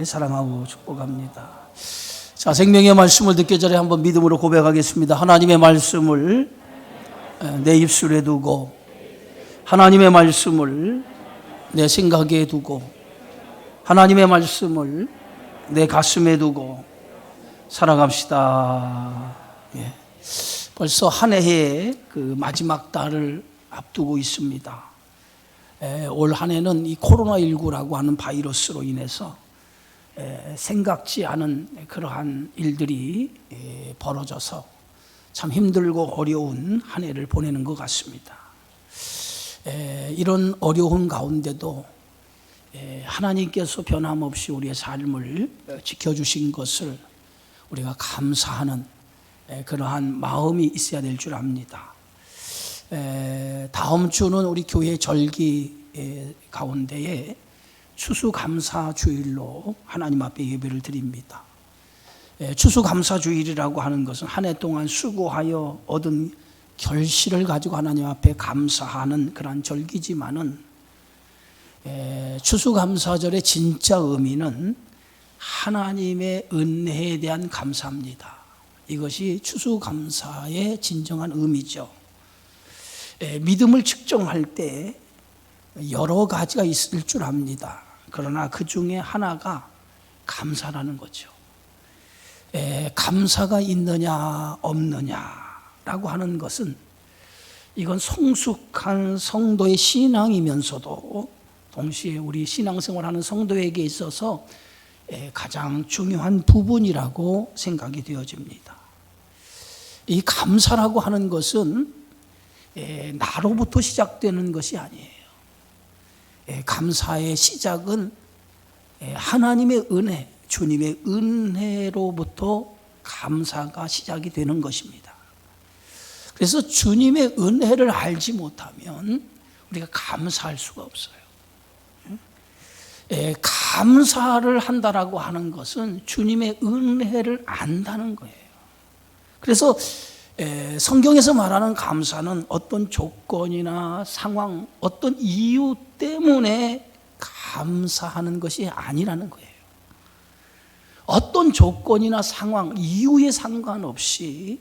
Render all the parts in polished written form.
사랑하고 축복합니다. 자, 생명의 말씀을 듣기 전에 한번 믿음으로 고백하겠습니다. 하나님의 말씀을 내 입술에 두고, 하나님의 말씀을 내 생각에 두고, 하나님의 말씀을 내 가슴에 두고 살아갑시다. 벌써 한 해의 그 마지막 달을 앞두고 있습니다. 올 한 해는 이 코로나19라고 하는 바이러스로 인해서 생각지 않은 그러한 일들이 벌어져서 참 힘들고 어려운 한 해를 보내는 것 같습니다. 이런 어려운 가운데도 하나님께서 변함없이 우리의 삶을 지켜주신 것을 우리가 감사하는 그러한 마음이 있어야 될 줄 압니다. 다음 주는 우리 교회 절기 가운데에 추수감사주일로 하나님 앞에 예배를 드립니다. 추수감사주일이라고 하는 것은 한 해 동안 수고하여 얻은 결실을 가지고 하나님 앞에 감사하는 그런 절기지만은 추수감사절의 진짜 의미는 하나님의 은혜에 대한 감사입니다. 이것이 추수감사의 진정한 의미죠. 믿음을 측정할 때 여러 가지가 있을 줄 압니다. 그러나 그 중에 하나가 감사라는 거죠. 감사가 있느냐 없느냐라고 하는 것은 이건 성숙한 성도의 신앙이면서도 동시에 우리 신앙생활하는 성도에게 있어서 가장 중요한 부분이라고 생각이 되어집니다. 이 감사라고 하는 것은 나로부터 시작되는 것이 아니에요. 감사의 시작은 하나님의 은혜, 주님의 은혜로부터 감사가 시작이 되는 것입니다. 그래서 주님의 은혜를 알지 못하면 우리가 감사할 수가 없어요. 감사를 한다라고 하는 것은 주님의 은혜를 안다는 거예요. 그래서 성경에서 말하는 감사는 어떤 조건이나 상황, 어떤 이유 때문에 감사하는 것이 아니라는 거예요. 어떤 조건이나 상황, 이유에 상관없이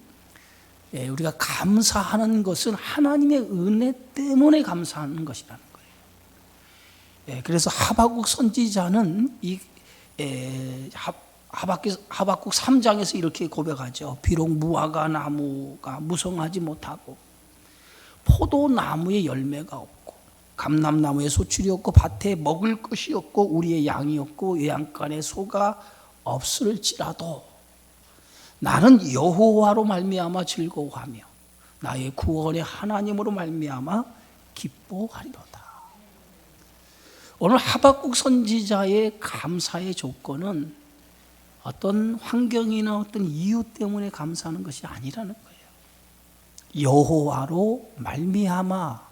우리가 감사하는 것은 하나님의 은혜 때문에 감사하는 것이라는 거예요. 그래서 하박국 선지자는 이 하박국 3장에서 이렇게 고백하죠. 비록 무화과 나무가 무성하지 못하고 포도나무에 열매가 없고 감람나무에 소출이 없고 밭에 먹을 것이 없고 우리의 양이 없고 외양간에 소가 없을지라도 나는 여호와로 말미암아 즐거워하며 나의 구원의 하나님으로 말미암아 기뻐하리로다. 오늘 하박국 선지자의 감사의 조건은 어떤 환경이나 어떤 이유 때문에 감사하는 것이 아니라는 거예요. 여호와로 말미암아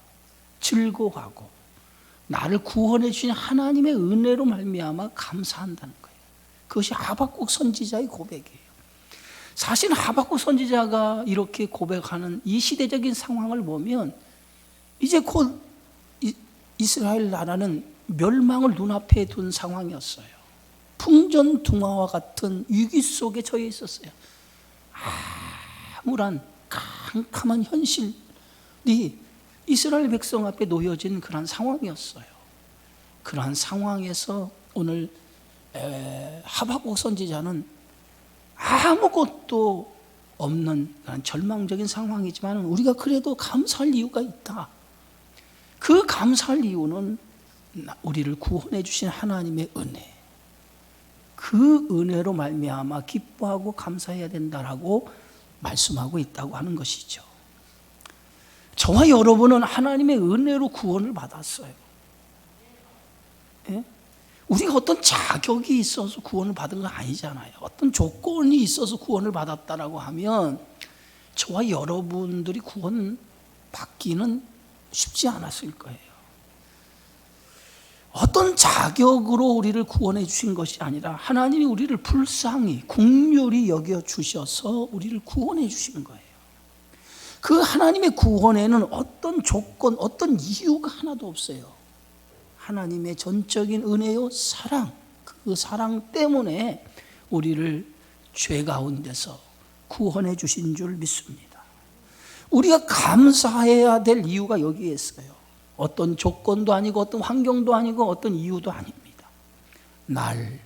즐거워하고 나를 구원해 주신 하나님의 은혜로 말미암아 감사한다는 거예요. 그것이 하박국 선지자의 고백이에요. 사실 하박국 선지자가 이렇게 고백하는 이 시대적인 상황을 보면 이제 곧 이스라엘 나라는 멸망을 눈앞에 둔 상황이었어요. 풍전등화와 같은 위기 속에 처해 있었어요. 암울한 캄캄한 현실이 이스라엘 백성 앞에 놓여진 그런 상황이었어요. 그러한 상황에서 오늘 하박국 선지자는 아무것도 없는 그런 절망적인 상황이지만 우리가 그래도 감사할 이유가 있다. 그 감사할 이유는 우리를 구원해 주신 하나님의 은혜, 그 은혜로 말미암아 기뻐하고 감사해야 된다라고 말씀하고 있다고 하는 것이죠. 저와 여러분은 하나님의 은혜로 구원을 받았어요. 우리가 어떤 자격이 있어서 구원을 받은 건 아니잖아요. 어떤 조건이 있어서 구원을 받았다라고 하면 저와 여러분들이 구원 받기는 쉽지 않았을 거예요. 어떤 자격으로 우리를 구원해 주신 것이 아니라 하나님이 우리를 불쌍히 긍휼히 여겨 주셔서 우리를 구원해 주시는 거예요. 그 하나님의 구원에는 어떤 조건, 어떤 이유가 하나도 없어요. 하나님의 전적인 은혜요 사랑, 그 그 사랑 때문에 우리를 죄 가운데서 구원해 주신 줄 믿습니다. 우리가 감사해야 될 이유가 여기에 있어요. 어떤 조건도 아니고 어떤 환경도 아니고 어떤 이유도 아닙니다. 날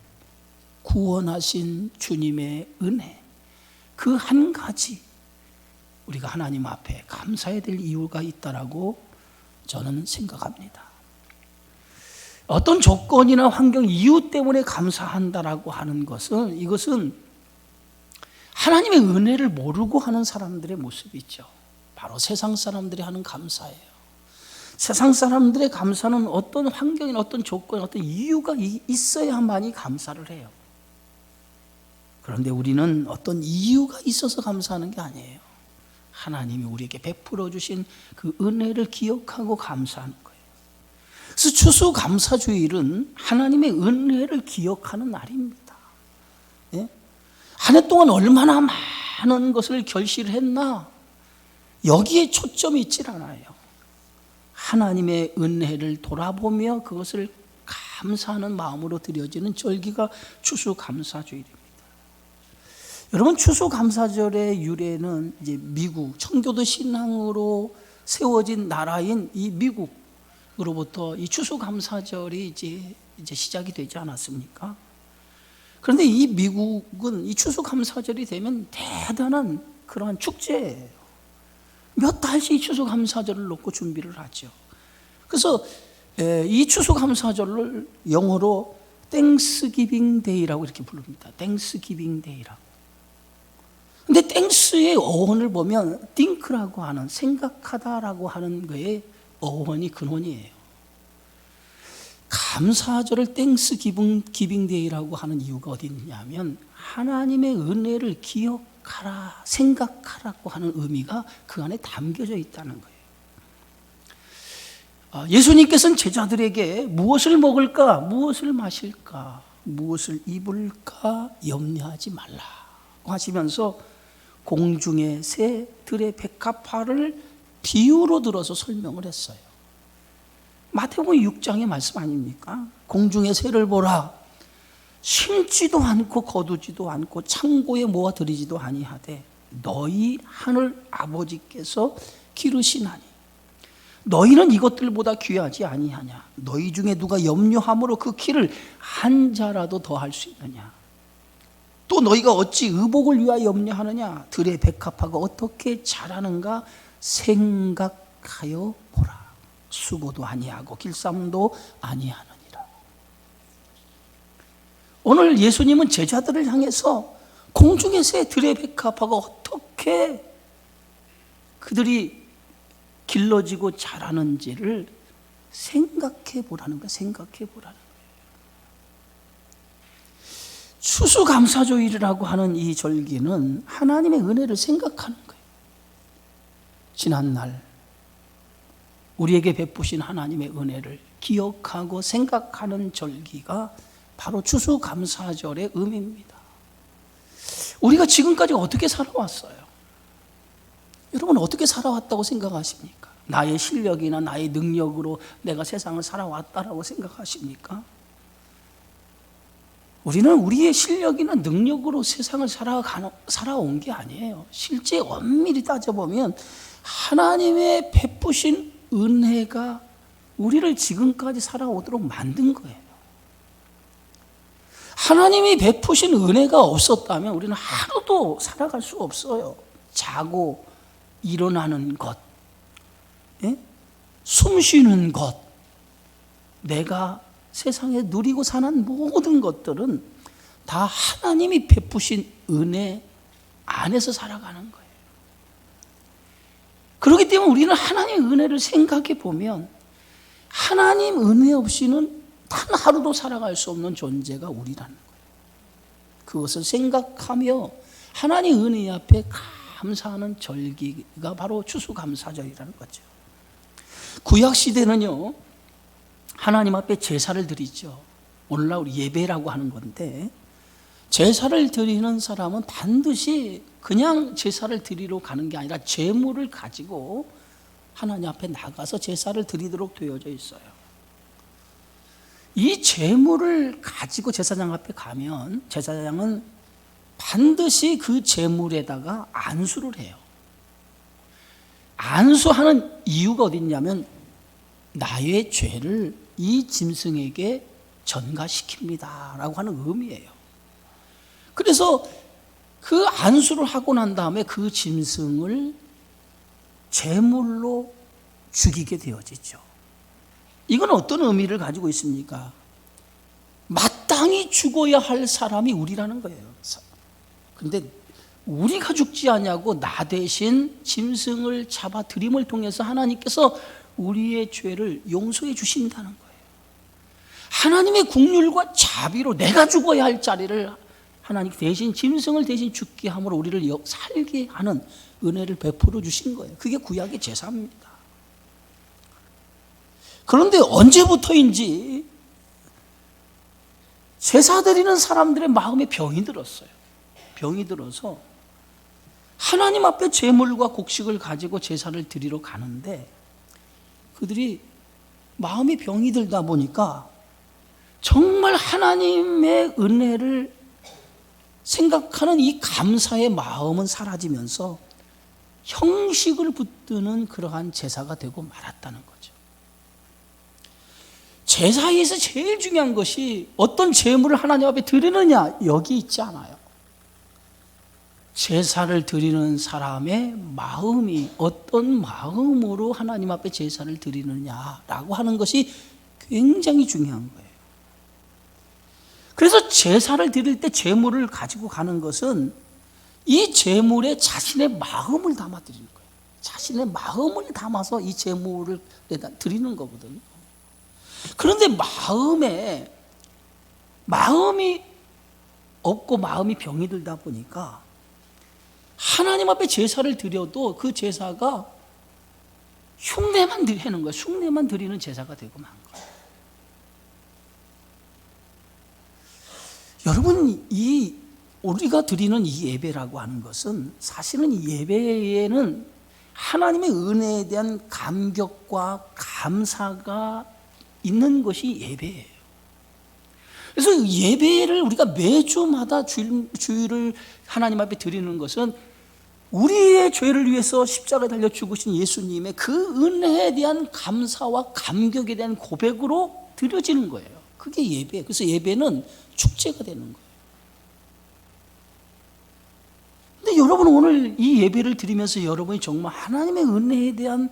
구원하신 주님의 은혜, 그 한 가지 우리가 하나님 앞에 감사해야 될 이유가 있다라고 저는 생각합니다. 어떤 조건이나 환경, 이유 때문에 감사한다라고 하는 것은, 이것은 하나님의 은혜를 모르고 하는 사람들의 모습이죠. 바로 세상 사람들이 하는 감사예요. 세상 사람들의 감사는 어떤 환경이나 어떤 조건, 어떤 이유가 있어야만이 감사를 해요. 그런데 우리는 어떤 이유가 있어서 감사하는 게 아니에요. 하나님이 우리에게 베풀어 주신 그 은혜를 기억하고 감사하는 거예요. 그래서 추수감사주일은 하나님의 은혜를 기억하는 날입니다. 예? 한 해 동안 얼마나 많은 것을 결실을 했나, 여기에 초점이 있질 않아요. 하나님의 은혜를 돌아보며 그것을 감사하는 마음으로 드려지는 절기가 추수감사주일입니다. 여러분, 추수감사절의 유래는 이제 미국 청교도 신앙으로 세워진 나라인 이 미국으로부터 이 추수감사절이 이제 시작이 되지 않았습니까? 그런데 이 미국은 이 추수감사절이 되면 대단한 그러한 축제예요. 몇 달씩 추수감사절을 놓고 준비를 하죠. 그래서 이 추수감사절을 영어로 땡스기빙 데이라고 이렇게 부릅니다. 땡스기빙 데이라고. 근데 땡스의 어원을 보면 띵크라고 하는, 생각하다라고 하는 거에 어원이 근원이에요. 감사절을 땡스기빙 데이라고 하는 이유가 어디 있냐면 하나님의 은혜를 기억하라, 생각하라고 하는 의미가 그 안에 담겨져 있다는 거예요. 예수님께서는 제자들에게 무엇을 먹을까, 무엇을 마실까, 무엇을 입을까 염려하지 말라고 하시면서 공중의 새, 들의 백합화를 비유로 들어서 설명을 했어요. 마태복음 6장의 말씀 아닙니까? 공중의 새를 보라. 심지도 않고 거두지도 않고 창고에 모아들이지도 아니하되 너희 하늘 아버지께서 기르시나니 너희는 이것들보다 귀하지 아니하냐? 너희 중에 누가 염려함으로 그 키를 한 자라도 더할 수 있느냐? 또 너희가 어찌 의복을 위하여 염려하느냐? 들의 백합화가 어떻게 자라는가 생각하여 보라. 수고도 아니하고 길쌈도 아니하느니라. 오늘 예수님은 제자들을 향해서 공중의 새, 들의 백합화가 어떻게 그들이 길러지고 자라는지를 생각해 보라는 거예요. 생각해 보라는 거예요. 추수감사주일이라고 하는 이 절기는 하나님의 은혜를 생각하는 거예요. 지난날 우리에게 베푸신 하나님의 은혜를 기억하고 생각하는 절기가 바로 추수감사절의 의미입니다. 우리가 지금까지 어떻게 살아왔어요? 여러분, 어떻게 살아왔다고 생각하십니까? 나의 실력이나 나의 능력으로 내가 세상을 살아왔다라고 생각하십니까? 우리는 우리의 실력이나 능력으로 세상을 살아온 게 아니에요. 실제 엄밀히 따져보면 하나님의 베푸신 은혜가 우리를 지금까지 살아오도록 만든 거예요. 하나님이 베푸신 은혜가 없었다면 우리는 하루도 살아갈 수 없어요. 자고 일어나는 것, 숨 쉬는 것, 내가 세상에 누리고 사는 모든 것들은 다 하나님이 베푸신 은혜 안에서 살아가는 거예요. 그렇기 때문에 우리는 하나님의 은혜를 생각해 보면 하나님 은혜 없이는 단 하루도 살아갈 수 없는 존재가 우리라는 거예요. 그것을 생각하며 하나님의 은혜 앞에 감사하는 절기가 바로 추수감사절이라는 거죠. 구약시대는요, 하나님 앞에 제사를 드리죠. 오늘날 우리 예배라고 하는 건데, 제사를 드리는 사람은 반드시 그냥 제사를 드리러 가는 게 아니라 제물을 가지고 하나님 앞에 나가서 제사를 드리도록 되어져 있어요. 이 제물을 가지고 제사장 앞에 가면 제사장은 반드시 그 제물에다가 안수를 해요. 안수하는 이유가 어디 있냐면 나의 죄를 이 짐승에게 전가시킵니다 라고 하는 의미예요. 그래서 그 안수를 하고 난 다음에 그 짐승을 제물로 죽이게 되어지죠. 이건 어떤 의미를 가지고 있습니까? 마땅히 죽어야 할 사람이 우리라는 거예요. 그런데 우리가 죽지 않냐고 나 대신 짐승을 잡아 드림을 통해서 하나님께서 우리의 죄를 용서해 주신다는 거예요. 하나님의 긍휼과 자비로 내가 죽어야 할 자리를 하나님 대신 짐승을 대신 죽게 함으로 우리를 살게 하는 은혜를 베풀어 주신 거예요. 그게 구약의 제사입니다. 그런데 언제부터인지 제사 드리는 사람들의 마음에 병이 들었어요. 병이 들어서 하나님 앞에 제물과 곡식을 가지고 제사를 드리러 가는데 그들이 마음에 병이 들다 보니까 정말 하나님의 은혜를 생각하는 이 감사의 마음은 사라지면서 형식을 붙드는 그러한 제사가 되고 말았다는 거죠. 제사에서 제일 중요한 것이 어떤 제물을 하나님 앞에 드리느냐 여기 있지 않아요. 제사를 드리는 사람의 마음이 어떤 마음으로 하나님 앞에 제사를 드리느냐라고 하는 것이 굉장히 중요한 거예요. 그래서 제사를 드릴 때 제물을 가지고 가는 것은 이 제물에 자신의 마음을 담아 드리는 거예요. 자신의 마음을 담아서 이 제물을 드리는 거거든요. 그런데 마음이 없고 마음이 병이 들다 보니까 하나님 앞에 제사를 드려도 그 제사가 흉내만 하는 거예요. 흉내만 드리는 제사가 되고 만 거예요. 여러분, 우리가 드리는 이 예배라고 하는 것은 사실은 이 예배에는 하나님의 은혜에 대한 감격과 감사가 있는 것이 예배예요. 그래서 예배를 우리가 매주마다 주일을 하나님 앞에 드리는 것은 우리의 죄를 위해서 십자가에 달려 죽으신 예수님의 그 은혜에 대한 감사와 감격에 대한 고백으로 드려지는 거예요. 그게 예배예요. 그래서 예배는 축제가 되는 거예요. 근데 여러분 오늘 이 예배를 드리면서 여러분이 정말 하나님의 은혜에 대한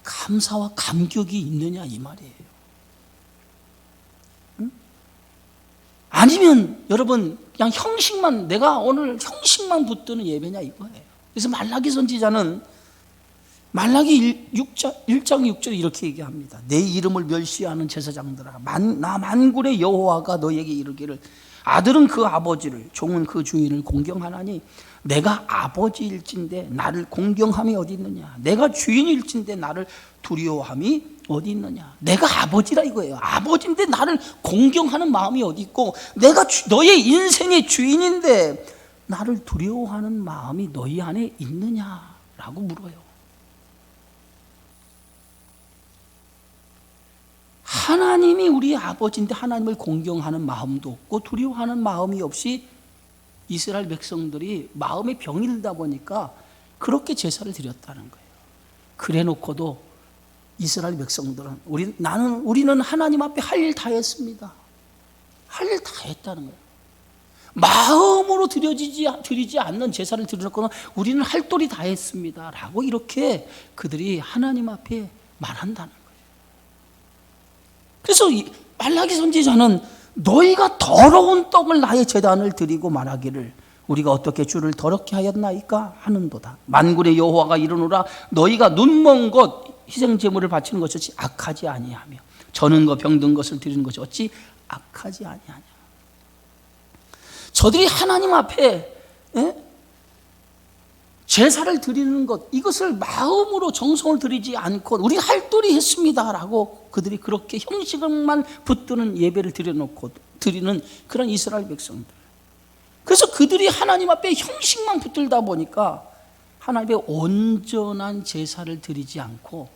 감사와 감격이 있느냐 이 말이에요. 아니면 여러분 그냥 형식만 내가 오늘 형식만 붙드는 예배냐 이거예요. 그래서 말라기 선지자는 말라기 1장 6절에 이렇게 얘기합니다. 내 이름을 멸시하는 제사장들아 나 만군의 여호와가 너에게 이르기를 아들은 그 아버지를 종은 그 주인을 공경하나니 내가 아버지일진데 나를 공경함이 어디 있느냐 내가 주인일진데 나를 두려워함이 어디 있느냐 내가 아버지라 이거예요. 아버지인데 나를 공경하는 마음이 어디 있고 내가 너의 인생의 주인인데 나를 두려워하는 마음이 너희 안에 있느냐라고 물어요. 하나님이 우리 아버지인데 하나님을 공경하는 마음도 없고 두려워하는 마음이 없이 이스라엘 백성들이 마음에 병이 들다 보니까 그렇게 제사를 드렸다는 거예요. 그래 놓고도 이스라엘 백성들은 우리는 하나님 앞에 할 일 다 했습니다. 할 일 다 했다는 거예요. 마음으로 드리지 않는 제사를 드려놓고는 우리는 할 도리 다 했습니다. 라고 이렇게 그들이 하나님 앞에 말한다는 거예요. 그래서 말라기 선지자는 너희가 더러운 떡을 나의 제단을 드리고 말하기를 우리가 어떻게 주를 더럽게 하였나이까 하는도다. 만군의 여호와가 이르노라 너희가 눈먼 것 희생 제물을 바치는 것이 악하지 아니하며 저는 것 병든 것을 드리는 것이 어찌 악하지 아니하냐. 저들이 하나님 앞에 제사를 드리는 것 이것을 마음으로 정성을 들이지 않고 우리 할도리 했습니다라고 그들이 그렇게 형식만 붙드는 예배를 드려놓고 드리는 그런 이스라엘 백성들. 그래서 그들이 하나님 앞에 형식만 붙들다 보니까 하나님의 온전한 제사를 드리지 않고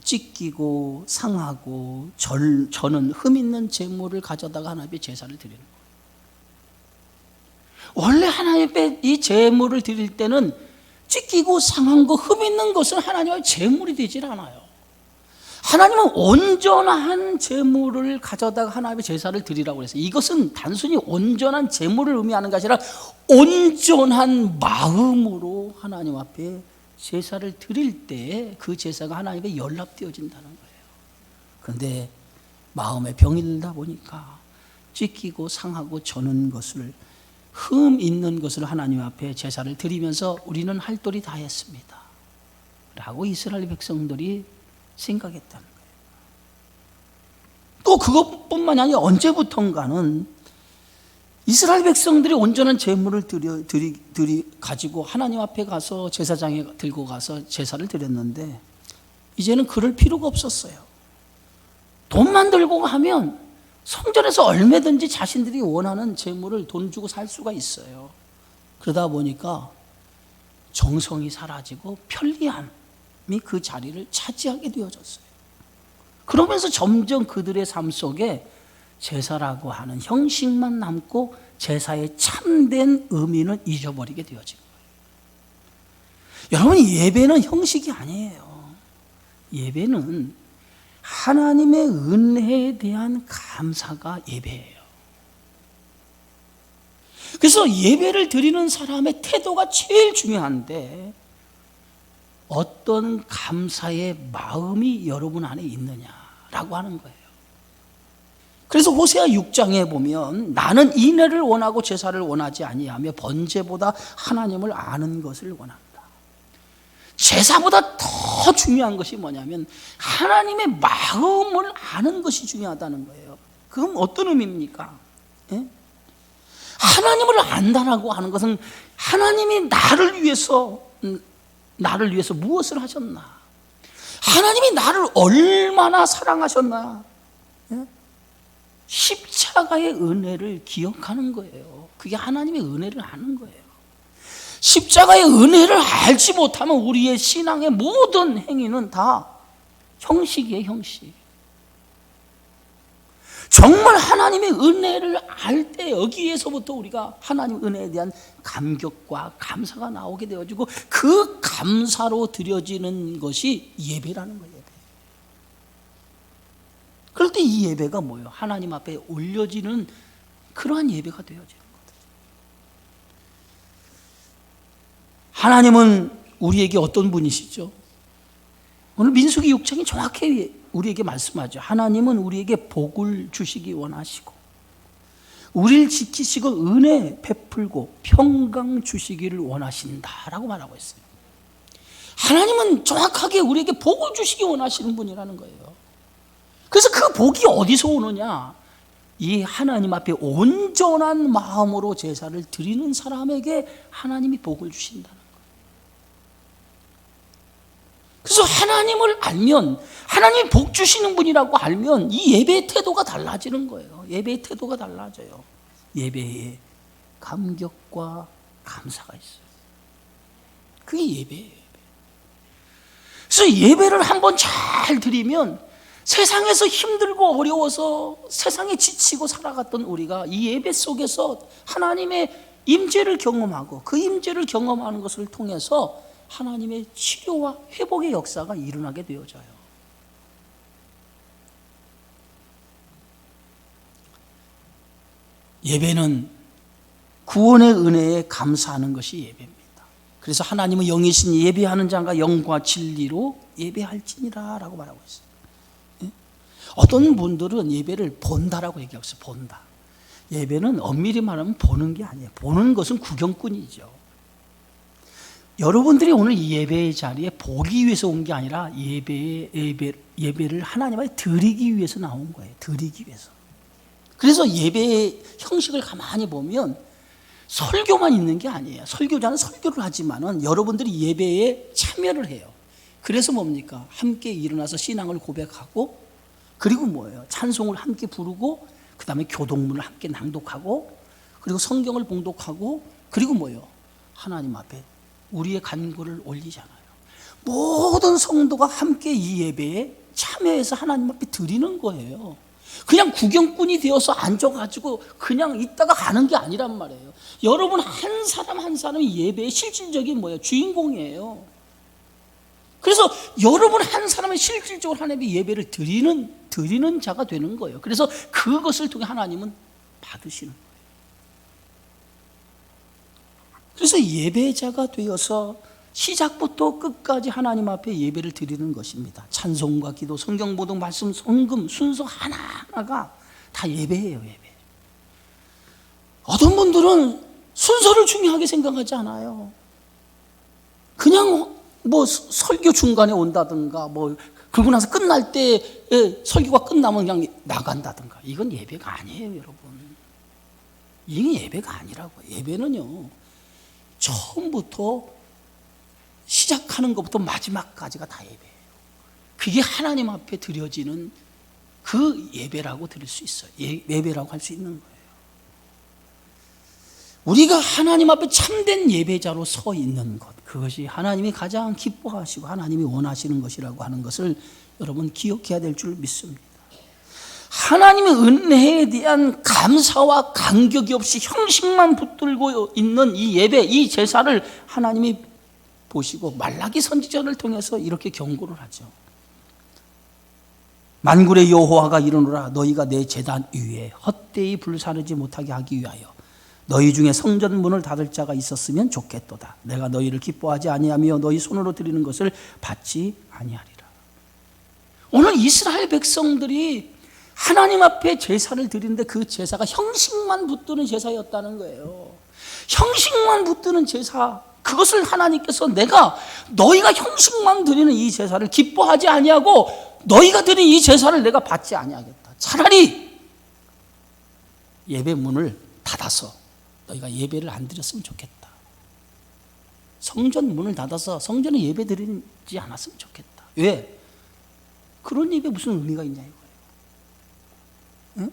찢기고 상하고 저는 흠 있는 제물을 가져다가 하나님 앞에 제사를 드리는 거예요. 원래 하나님 앞에 이 제물을 드릴 때는 찢기고 상한 거, 흠 있는 것은 하나님 앞에 제물이 되질 않아요. 하나님은 온전한 제물을 가져다가 하나님의 제사를 드리라고 해서, 이것은 단순히 온전한 제물을 의미하는 것이 아니라 온전한 마음으로 하나님 앞에 제사를 드릴 때 그 제사가 하나님께 연락되어진다는 거예요. 그런데 마음에 병이 들다 보니까 찢기고 상하고 저는 것을, 흠 있는 것을 하나님 앞에 제사를 드리면서 우리는 할 도리 다 했습니다 라고 이스라엘 백성들이 생각했다는 거예요. 또 그것뿐만이 아니라 언제부턴가는 이스라엘 백성들이 온전한 제물을 가지고 하나님 앞에 가서 제사장에 들고 가서 제사를 드렸는데, 이제는 그럴 필요가 없었어요. 돈만 들고 가면 성전에서 얼마든지 자신들이 원하는 제물을 돈 주고 살 수가 있어요. 그러다 보니까 정성이 사라지고 편리함이 그 자리를 차지하게 되어졌어요. 그러면서 점점 그들의 삶 속에 제사라고 하는 형식만 남고 제사의 참된 의미는 잊어버리게 되어진 거예요. 여러분, 예배는 형식이 아니에요. 예배는 하나님의 은혜에 대한 감사가 예배예요. 그래서 예배를 드리는 사람의 태도가 제일 중요한데, 어떤 감사의 마음이 여러분 안에 있느냐라고 하는 거예요. 그래서 호세아 6장에 보면, 나는 인애를 원하고 제사를 원하지 아니하며 번제보다 하나님을 아는 것을 원한다. 제사보다 더 중요한 것이 뭐냐면 하나님의 마음을 아는 것이 중요하다는 거예요. 그럼 어떤 의미입니까? 예? 하나님을 안다라고 하는 것은 하나님이 나를 위해서 무엇을 하셨나, 하나님이 나를 얼마나 사랑하셨나, 예? 십자가의 은혜를 기억하는 거예요. 그게 하나님의 은혜를 아는 거예요. 십자가의 은혜를 알지 못하면 우리의 신앙의 모든 행위는 다 형식이에요, 형식. 정말 하나님의 은혜를 알 때 여기에서부터 우리가 하나님의 은혜에 대한 감격과 감사가 나오게 되어지고, 그 감사로 드려지는 것이 예배라는 거예요. 그럴 때 이 예배가 뭐예요? 하나님 앞에 올려지는 그러한 예배가 되어지는 거예요. 하나님은 우리에게 어떤 분이시죠? 오늘 민수기 6장이 정확히 우리에게 말씀하죠. 하나님은 우리에게 복을 주시기 원하시고 우리를 지키시고 은혜 베풀고 평강 주시기를 원하신다라고 말하고 있어요. 하나님은 정확하게 우리에게 복을 주시기 원하시는 분이라는 거예요. 그래서 그 복이 어디서 오느냐? 이 하나님 앞에 온전한 마음으로 제사를 드리는 사람에게 하나님이 복을 주신다는 거예요. 그래서 하나님을 알면, 하나님이 복 주시는 분이라고 알면 이 예배의 태도가 달라지는 거예요. 예배의 태도가 달라져요. 예배에 감격과 감사가 있어요. 그게 예배예요. 그래서 예배를 한번 잘 드리면 세상에서 힘들고 어려워서 세상에 지치고 살아갔던 우리가 이 예배 속에서 하나님의 임재를 경험하고 그 임재를 경험하는 것을 통해서 하나님의 치료와 회복의 역사가 일어나게 되어져요. 예배는 구원의 은혜에 감사하는 것이 예배입니다. 그래서 하나님은 영이신 예배하는 자가 영과 진리로 예배할지니라 라고 말하고 있어요. 어떤 분들은 예배를 본다라고 얘기하고 있어요. 본다. 예배는 엄밀히 말하면 보는 게 아니에요. 보는 것은 구경꾼이죠. 여러분들이 오늘 이 예배의 자리에 보기 위해서 온 게 아니라 예배를 하나님 앞에 드리기 위해서 나온 거예요. 드리기 위해서. 그래서 예배의 형식을 가만히 보면 설교만 있는 게 아니에요. 설교자는 설교를 하지만은 여러분들이 예배에 참여를 해요. 그래서 뭡니까? 함께 일어나서 신앙을 고백하고, 그리고 뭐예요? 찬송을 함께 부르고, 그 다음에 교동문을 함께 낭독하고, 그리고 성경을 봉독하고, 그리고 뭐예요? 하나님 앞에 우리의 간구를 올리잖아요. 모든 성도가 함께 이 예배에 참여해서 하나님 앞에 드리는 거예요. 그냥 구경꾼이 되어서 앉아가지고 그냥 있다가 가는 게 아니란 말이에요. 여러분 한 사람 한 사람이 예배의 실질적인 뭐예요? 주인공이에요. 그래서 여러분 한 사람이 실질적으로 하나님의 예배를 드리는 자가 되는 거예요. 그래서 그것을 통해 하나님은 받으시는 거예요. 그래서 예배자가 되어서 시작부터 끝까지 하나님 앞에 예배를 드리는 것입니다. 찬송과 기도, 성경 보동, 말씀, 성금, 순서 하나하나가 다 예배예요. 예배. 어떤 분들은 순서를 중요하게 생각하지 않아요. 그냥 뭐 설교 중간에 온다든가 그러고 나서 끝날 때 설교가 끝나면 그냥 나간다든가. 이건 예배가 아니에요, 여러분. 이게 예배가 아니라고요. 예배는요, 처음부터 시작하는 것부터 마지막까지가 다 예배예요. 그게 하나님 앞에 드려지는 그 예배라고 드릴 수 있어요. 예배라고 할 수 있는 거예요. 우리가 하나님 앞에 참된 예배자로 서 있는 것, 그것이 하나님이 가장 기뻐하시고 하나님이 원하시는 것이라고 하는 것을 여러분 기억해야 될 줄 믿습니다. 하나님의 은혜에 대한 감사와 감격이 없이 형식만 붙들고 있는 이 예배, 이 제사를 하나님이 보시고 말라기 선지자를 통해서 이렇게 경고를 하죠. 만군의 여호와가 이르노라, 너희가 내 제단 위에 헛되이 불사르지 못하게 하기 위하여 너희 중에 성전 문을 닫을 자가 있었으면 좋겠도다. 내가 너희를 기뻐하지 아니하며 너희 손으로 드리는 것을 받지 아니하리라. 오늘 이스라엘 백성들이 하나님 앞에 제사를 드리는데 그 제사가 형식만 붙드는 제사였다는 거예요. 형식만 붙드는 제사, 그것을 하나님께서 너희가 형식만 드리는 이 제사를 기뻐하지 아니하고 너희가 드린 이 제사를 내가 받지 아니하겠다. 차라리 예배 문을 닫아서 너희가 예배를 안 드렸으면 좋겠다. 성전 문을 닫아서 성전에 예배 드리지 않았으면 좋겠다. 왜? 그런 예배 무슨 의미가 있냐 이거예요. 응?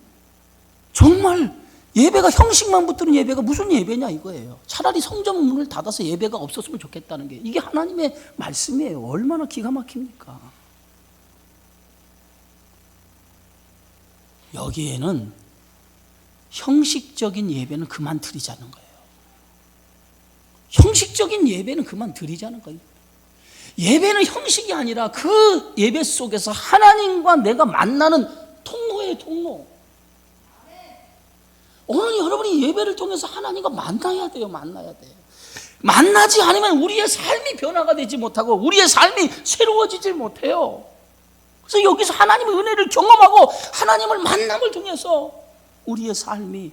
정말 예배가 형식만 붙드는 예배가 무슨 예배냐 이거예요. 차라리 성전 문을 닫아서 예배가 없었으면 좋겠다는 게, 이게 하나님의 말씀이에요. 얼마나 기가 막힙니까? 여기에는 형식적인 예배는 그만 드리자는 거예요. 형식적인 예배는 그만 드리자는 거예요. 예배는 형식이 아니라 그 예배 속에서 하나님과 내가 만나는 통로예요, 통로. 오늘 여러분이 예배를 통해서 하나님과 만나야 돼요. 만나지 않으면 우리의 삶이 변화가 되지 못하고 우리의 삶이 새로워지지 못해요. 그래서 여기서 하나님의 은혜를 경험하고 하나님을 만남을 통해서 우리의 삶이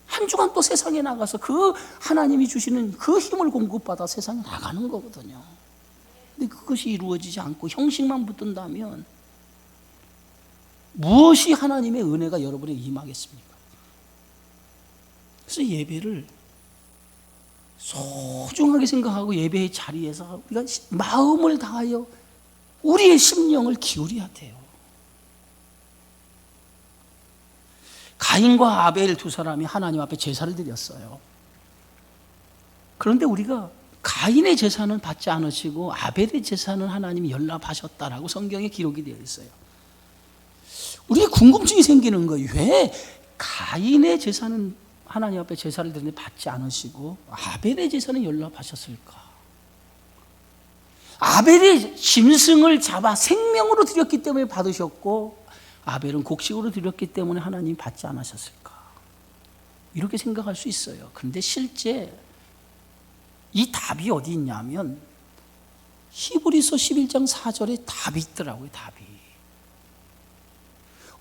한 주간 또 세상에 나가서 그 하나님이 주시는 그 힘을 공급받아 세상에 나가는 거거든요. 근데 그것이 이루어지지 않고 형식만 붙든다면 무엇이 하나님의 은혜가 여러분에게 임하겠습니까? 그래서 예배를 소중하게 생각하고 예배의 자리에서 우리가 마음을 다하여 우리의 심령을 기울여야 돼요. 가인과 아벨 두 사람이 하나님 앞에 제사를 드렸어요. 그런데 우리가 가인의 제사는 받지 않으시고 아벨의 제사는 하나님이 연락하셨다라고 성경에 기록이 되어 있어요. 우리의 궁금증이 생기는 거예요. 왜 가인의 제사는 하나님 앞에 제사를 드리는데 받지 않으시고 아벨의 제사는 연락하셨을까? 아벨이 짐승을 잡아 생명으로 드렸기 때문에 받으셨고 아벨은 곡식으로 드렸기 때문에 하나님이 받지 않으셨을까? 이렇게 생각할 수 있어요. 그런데 실제 이 답이 어디 있냐면 히브리서 11장 4절에 답이 있더라고요. 답이.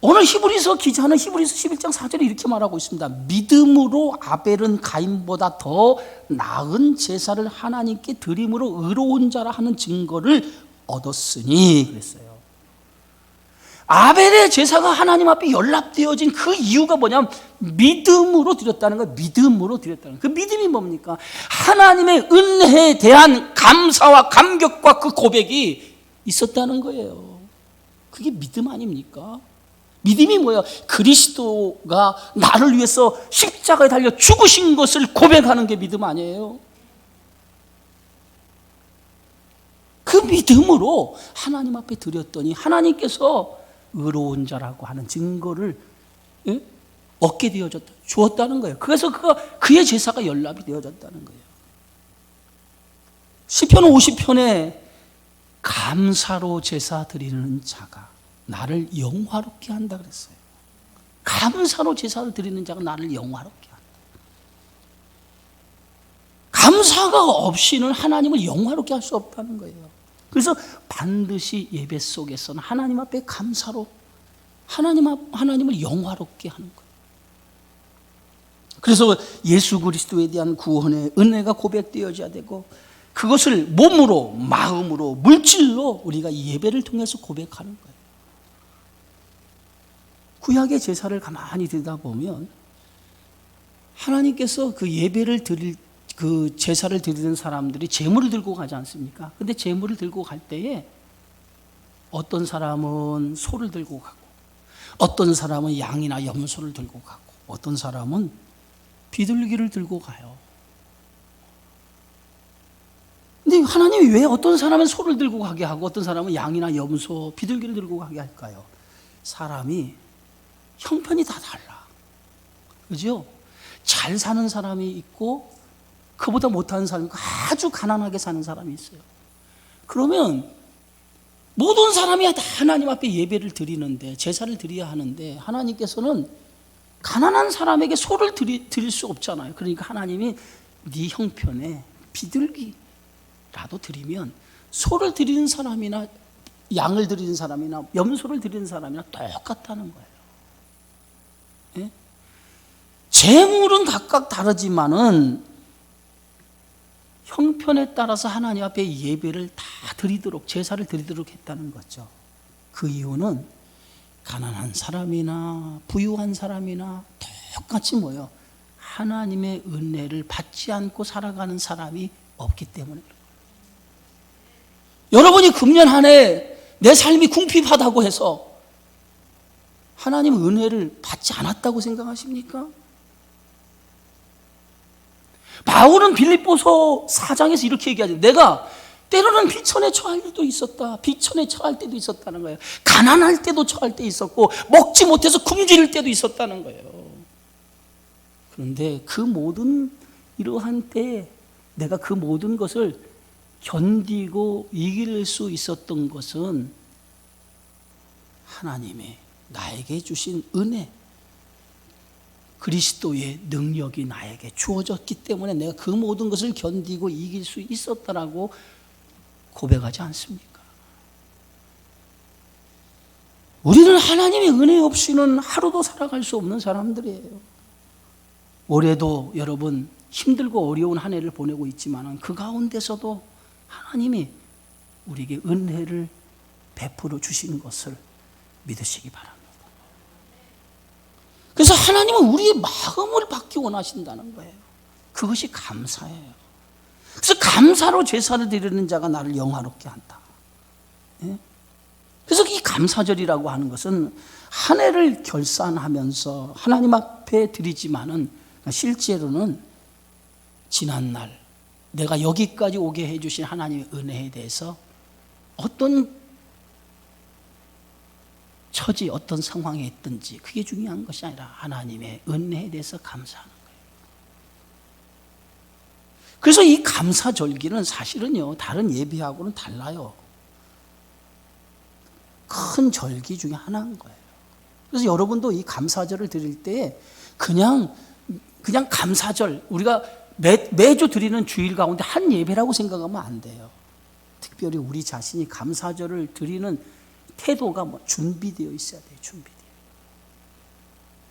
오늘 히브리서 기자는 히브리서 11장 4절에 이렇게 말하고 있습니다. 믿음으로 아벨은 가인보다 더 나은 제사를 하나님께 드림으로 의로운 자라 하는 증거를 얻었으니 그랬어요. 아벨의 제사가 하나님 앞에 연락되어진 그 이유가 뭐냐면 믿음으로 드렸다는 거예요. 믿음으로 드렸다는 거예요. 그 믿음이 뭡니까? 하나님의 은혜에 대한 감사와 감격과 그 고백이 있었다는 거예요. 그게 믿음 아닙니까? 믿음이 뭐예요? 그리스도가 나를 위해서 십자가에 달려 죽으신 것을 고백하는 게 믿음 아니에요? 그 믿음으로 하나님 앞에 드렸더니 하나님께서 의로운 자라고 하는 증거를 얻게 주었다는 거예요. 그래서 그의 제사가 연락이 되어졌다는 거예요. 시편 50편에 감사로 제사 드리는 자가 나를 영화롭게 한다 그랬어요. 감사로 제사를 드리는 자가 나를 영화롭게 한다. 감사가 없이는 하나님을 영화롭게 할 수 없다는 거예요. 그래서 반드시 예배 속에서는 하나님 앞에 감사로 하나님을 영화롭게 하는 거예요. 그래서 예수 그리스도에 대한 구원의 은혜가 고백되어져야 되고, 그것을 몸으로, 마음으로, 물질로 우리가 예배를 통해서 고백하는 거예요. 구약의 제사를 가만히 듣다 보면 하나님께서 그 예배를 드릴, 그 제사를 드리는 사람들이 제물을 들고 가지 않습니까? 근데 제물을 들고 갈 때에 어떤 사람은 소를 들고 가고, 어떤 사람은 양이나 염소를 들고 가고, 어떤 사람은 비둘기를 들고 가요. 근데 하나님이 왜 어떤 사람은 소를 들고 가게 하고 어떤 사람은 양이나 염소, 비둘기를 들고 가게 할까요? 사람이 형편이 다 달라. 그죠? 잘 사는 사람이 있고 그보다 못하는 사람이 있고 아주 가난하게 사는 사람이 있어요. 그러면 모든 사람이 다 하나님 앞에 예배를 드리는데, 제사를 드려야 하는데, 하나님께서는 가난한 사람에게 소를 드릴 수 없잖아요. 그러니까 하나님이 네 형편에 비둘기라도 드리면 소를 드리는 사람이나 양을 드리는 사람이나 염소를 드리는 사람이나 똑같다는 거예요. 예? 재물은 각각 다르지만은 형편에 따라서 하나님 앞에 예배를 다 드리도록, 제사를 드리도록 했다는 거죠. 그 이유는 가난한 사람이나 부유한 사람이나 똑같이 뭐예요? 하나님의 은혜를 받지 않고 살아가는 사람이 없기 때문에. 여러분이 금년 한 해 내 삶이 궁핍하다고 해서 하나님 은혜를 받지 않았다고 생각하십니까? 바울은 빌립보서 4장에서 이렇게 얘기하죠. 내가 때로는 비천에 처할 때도 있었다. 비천에 처할 때도 있었다는 거예요. 가난할 때도 처할 때 있었고, 먹지 못해서 굶주릴 때도 있었다는 거예요. 그런데 그 모든 이러한 때에 내가 그 모든 것을 견디고 이길 수 있었던 것은 하나님의 나에게 주신 은혜, 그리스도의 능력이 나에게 주어졌기 때문에 내가 그 모든 것을 견디고 이길 수 있었다라고 고백하지 않습니까? 우리는 하나님의 은혜 없이는 하루도 살아갈 수 없는 사람들이에요. 올해도 여러분 힘들고 어려운 한 해를 보내고 있지만 그 가운데서도 하나님이 우리에게 은혜를 베풀어 주시는 것을 믿으시기 바랍니다. 그래서 하나님은 우리의 마음을 받기 원하신다는 거예요. 그것이 감사예요. 그래서 감사로 제사를 드리는 자가 나를 영화롭게 한다. 예? 그래서 이 감사절이라고 하는 것은 한 해를 결산하면서 하나님 앞에 드리지만은 실제로는 지난날 내가 여기까지 오게 해주신 하나님의 은혜에 대해서 어떤 처지, 어떤 상황에 있든지 그게 중요한 것이 아니라 하나님의 은혜에 대해서 감사하는 거예요. 그래서 이 감사절기는 사실은요, 다른 예배하고는 달라요. 큰 절기 중에 하나인 거예요. 그래서 여러분도 이 감사절을 드릴 때 그냥 감사절, 우리가 매주 드리는 주일 가운데 한 예배라고 생각하면 안 돼요. 특별히 우리 자신이 감사절을 드리는 태도가 준비되어 있어야 돼요. 준비되어.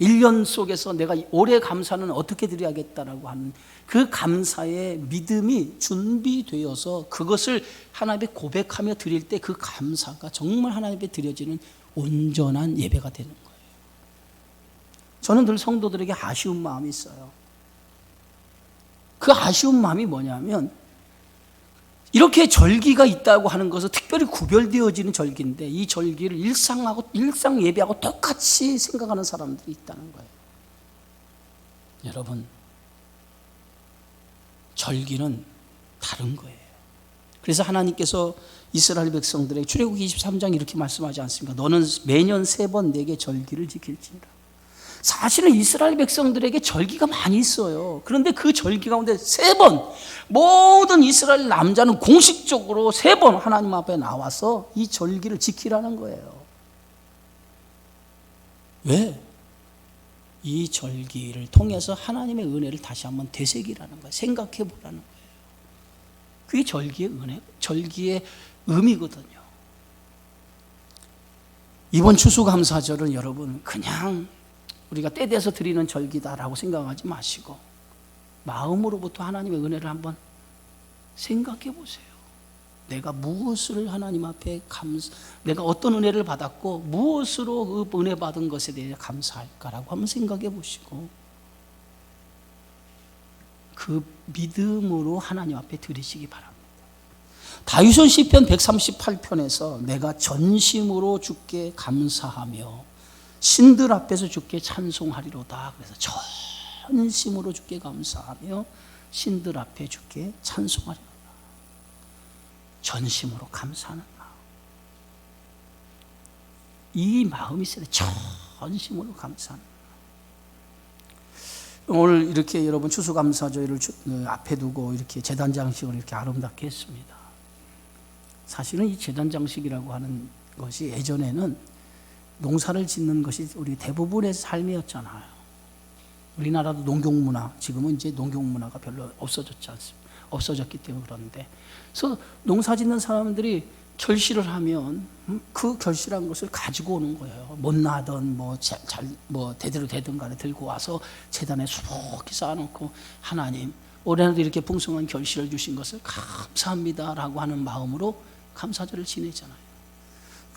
1년 속에서 내가 올해 감사는 어떻게 드려야겠다라고 하는 그 감사의 믿음이 준비되어서 그것을 하나님께 고백하며 드릴 때 그 감사가 정말 하나님께 드려지는 온전한 예배가 되는 거예요. 저는 늘 성도들에게 아쉬운 마음이 있어요. 그 아쉬운 마음이 뭐냐면 이렇게 절기가 있다고 하는 것은 특별히 구별되어지는 절기인데 이 절기를 일상 예배하고 똑같이 생각하는 사람들이 있다는 거예요. 여러분, 절기는 다른 거예요. 그래서 하나님께서 이스라엘 백성들에게 출애굽기 23장 이렇게 말씀하지 않습니까? 너는 매년 3번 내게 절기를 지킬지니라. 사실은 이스라엘 백성들에게 절기가 많이 있어요. 그런데 그 절기 가운데 3번, 모든 이스라엘 남자는 공식적으로 3번 하나님 앞에 나와서 이 절기를 지키라는 거예요. 왜? 이 절기를 통해서 하나님의 은혜를 다시 한번 되새기라는 거예요. 생각해 보라는 거예요. 그게 절기의 은혜, 절기의 의미거든요. 이번 추수감사절은 여러분 그냥 우리가 때 돼서 드리는 절기다라고 생각하지 마시고 마음으로부터 하나님의 은혜를 한번 생각해 보세요. 내가 무엇을 하나님 앞에 내가 어떤 은혜를 받았고 무엇으로 그 은혜 받은 것에 대해 감사할까라고 한번 생각해 보시고 그 믿음으로 하나님 앞에 드리시기 바랍니다. 다윗은 시편 138편에서 내가 전심으로 주께 감사하며 신들 앞에서 주께 찬송하리로다. 그래서 전심으로 주께 감사하며 신들 앞에 주께 찬송하리로다. 전심으로 감사하는 마음. 이 마음이 있어야 돼. 전심으로 감사하는 마음. 오늘 이렇게 여러분 추수감사절을 앞에 두고 이렇게 제단 장식을 이렇게 아름답게 했습니다. 사실은 이 제단 장식이라고 하는 것이 예전에는 농사를 짓는 것이 우리 대부분의 삶이었잖아요. 우리나라도 농경문화, 지금은 이제 농경문화가 별로 없어졌지 않습니까? 없어졌기 때문에 그런데, 그래서 농사 짓는 사람들이 결실을 하면 그 결실한 것을 가지고 오는 거예요. 못 나든 뭐 대대로 되든 간에 들고 와서 제단에 수북히 쌓아놓고 하나님 올해도 이렇게 풍성한 결실을 주신 것을 감사합니다라고 하는 마음으로 감사절을 지내잖아요.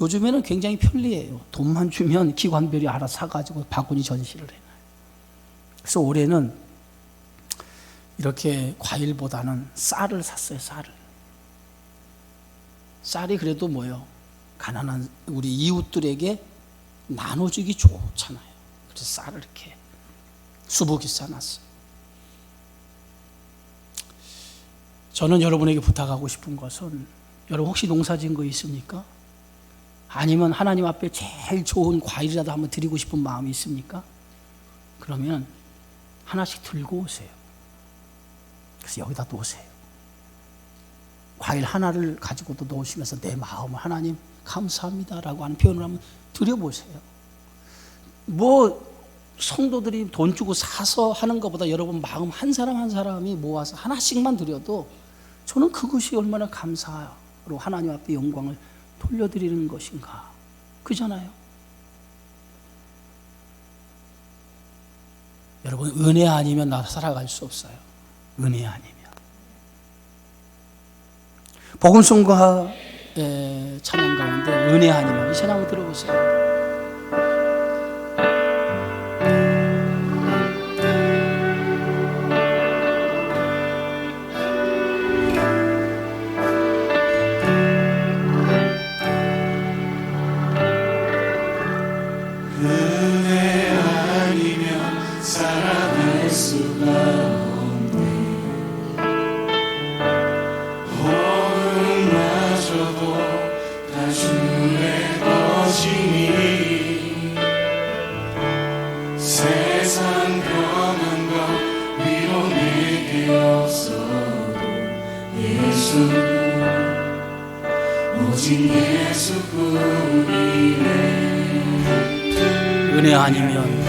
요즘에는 굉장히 편리해요. 돈만 주면 기관별이 알아서 사가지고 바구니 전시를 해요. 그래서 올해는 이렇게 과일보다는 쌀을 샀어요. 쌀이 그래도 뭐요? 가난한 우리 이웃들에게 나눠주기 좋잖아요. 그래서 쌀을 이렇게 수북이 싸놨어요. 저는 여러분에게 부탁하고 싶은 것은, 여러분 혹시 농사 지은 거 있습니까? 아니면 하나님 앞에 제일 좋은 과일이라도 한번 드리고 싶은 마음이 있습니까? 그러면 하나씩 들고 오세요. 그래서 여기다 놓으세요. 과일 하나를 가지고도 놓으시면서 내 마음을 하나님 감사합니다라고 하는 표현을 한번 드려보세요. 성도들이 돈 주고 사서 하는 것보다 여러분 마음 한 사람 한 사람이 모아서 하나씩만 드려도 저는 그것이 얼마나 감사로 하나님 앞에 영광을 돌려드리는 것인가. 그잖아요. 여러분 은혜 아니면 나 살아갈 수 없어요. 은혜 아니면. 복음송가 찬양 가운데 은혜 아니면, 이 찬양 한번 들어보세요. 은혜 아니면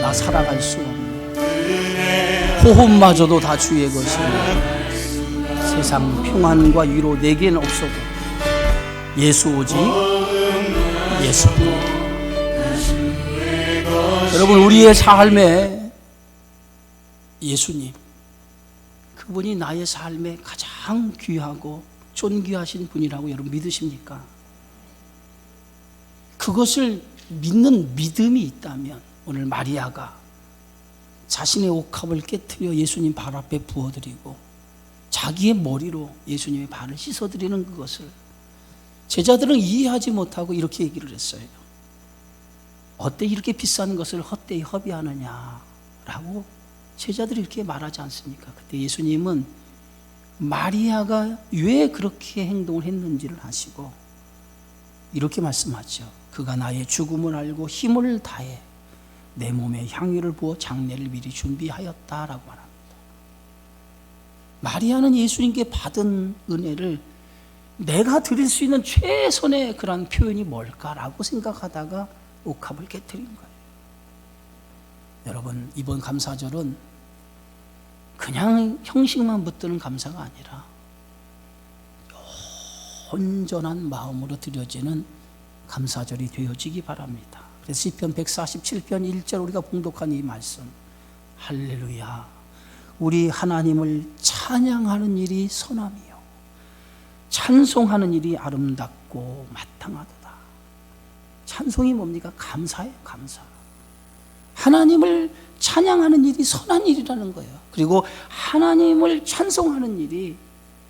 나 살아갈 수 없네. 호흡마저도 다 주의 것이니 세상 평안과 위로 내게는 없어도 예수 오직 예수뿐. 여러분 우리의 삶에 예수님, 그분이 나의 삶에 가장 귀하고 존귀하신 분이라고 여러분 믿으십니까? 그것을 믿는 믿음이 있다면 오늘 마리아가 자신의 옥합을 깨트려 예수님 발 앞에 부어드리고 자기의 머리로 예수님의 발을 씻어드리는 그것을 제자들은 이해하지 못하고 이렇게 얘기를 했어요. 어때 이렇게 비싼 것을 헛되이 허비하느냐라고 제자들이 이렇게 말하지 않습니까? 그때 예수님은 마리아가 왜 그렇게 행동을 했는지를 아시고 이렇게 말씀하죠. 그가 나의 죽음을 알고 힘을 다해 내 몸에 향유를 부어 장례를 미리 준비하였다라고 말합니다. 마리아는 예수님께 받은 은혜를 내가 드릴 수 있는 최선의 그런 표현이 뭘까라고 생각하다가 옥합을 깨뜨린 거예요. 여러분, 이번 감사절은 그냥 형식만 붙드는 감사가 아니라 온전한 마음으로 드려지는 감사절이 되어지기 바랍니다. 그래서 시편 147편 1절 우리가 봉독한 이 말씀, 할렐루야, 우리 하나님을 찬양하는 일이 선함이요 찬송하는 일이 아름답고 마땅하도다. 찬송이 뭡니까? 감사예요. 감사. 하나님을 찬양하는 일이 선한 일이라는 거예요. 그리고 하나님을 찬송하는 일이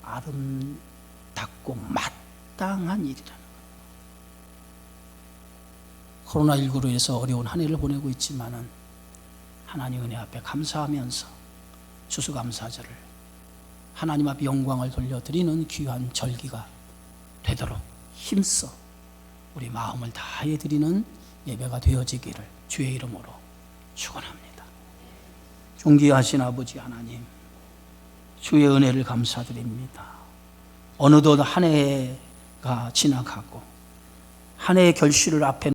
아름답고 마땅한 일이라는 거예요. 코로나19로 인해서 어려운 한 해를 보내고 있지만은 하나님 은혜 앞에 감사하면서 추수감사절을 하나님 앞에 영광을 돌려드리는 귀한 절기가 되도록 힘써 우리 마음을 다해 드리는 예배가 되어지기를 주의 이름으로 축원합니다. 존귀하신 아버지 하나님, 주의 은혜를 감사드립니다. 어느덧 한 해가 지나가고 한 해의 결실을 앞에